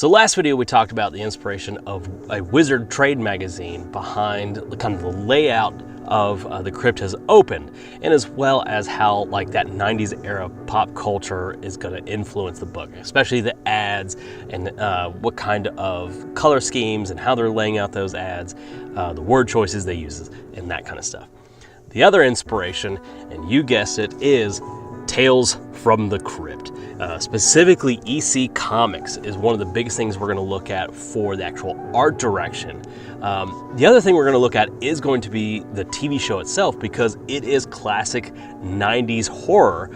So last video we talked about the inspiration of a Wizard trade magazine behind kind of the layout of the Crypt has opened, and as well as how like that 90s era pop culture is going to influence the book, especially the ads and what kind of color schemes and how they're laying out those ads, the word choices they use, and that kind of stuff. The other inspiration, and you guessed it, is Tales from the Crypt. Specifically, EC Comics is one of the biggest things we're going to look at for the actual art direction. The other thing we're going to look at is going to be the TV show itself, because it is classic 90s horror.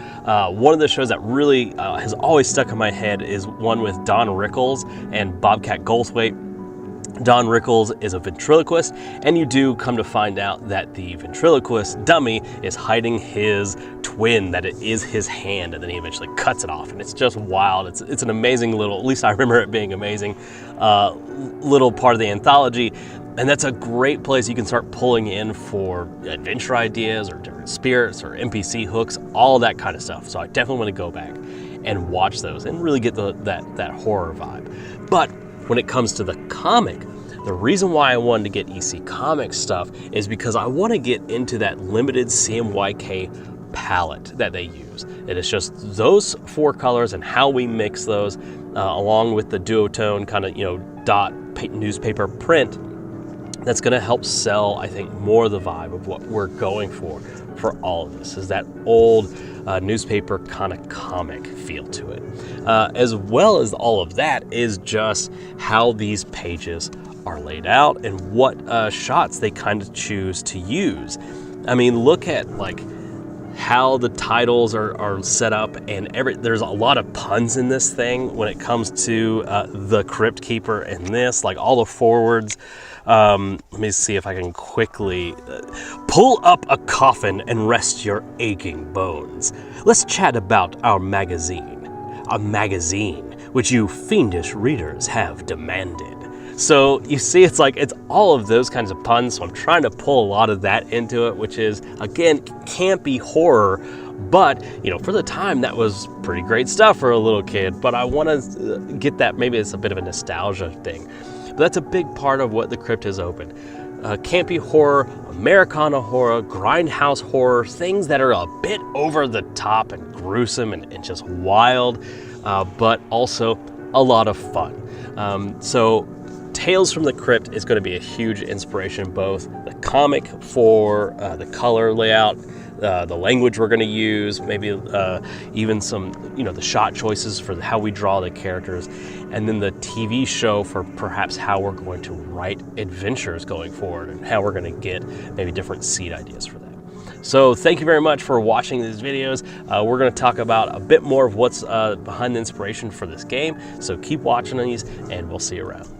One of the shows that really has always stuck in my head is one with Don Rickles and Bobcat Goldthwait. Don Rickles is a ventriloquist, and you do come to find out that the ventriloquist dummy is hiding his twin, that it is his hand, and then he eventually cuts it off, and it's just wild. It's an amazing little, at least I remember it being amazing, little part of the anthology, and that's a great place you can start pulling in for adventure ideas or different spirits or NPC hooks, all that kind of stuff. So I definitely want to go back and watch those and really get that horror vibe. But when it comes to the comic, the reason why I wanted to get EC Comics stuff is because I want to get into that limited CMYK palette that they use. It is just those four colors and how we mix those along with the duotone kind of, dot newspaper print. That's going to help sell, I think, more of the vibe of what we're going for all of this, is that old newspaper kind of comic feel to it. As well as all of that is just how these pages are laid out and what shots they kind of choose to use. I mean, look at like how the titles are set up, and there's a lot of puns in this thing when it comes to the Crypt Keeper and this, like all the forwards. Let me see if I can quickly pull up a coffin and rest your aching bones. Let's chat about our magazine, a magazine which you fiendish readers have demanded. So you see, it's all of those kinds of puns. So I'm trying to pull a lot of that into it, which is, again, campy horror. But, for the time, that was pretty great stuff for a little kid. But I want to get that, maybe it's a bit of a nostalgia thing. But that's a big part of what the Crypt has opened. Campy horror, Americana horror, grindhouse horror, things that are a bit over the top and gruesome and just wild, but also a lot of fun. So Tales from the Crypt is going to be a huge inspiration, both the comic for the color layout, the language we're going to use, maybe even some, the shot choices for how we draw the characters, and then the TV show for perhaps how we're going to write adventures going forward and how we're going to get maybe different seed ideas for that. So thank you very much for watching these videos. We're going to talk about a bit more of what's behind the inspiration for this game. So keep watching these, and we'll see you around.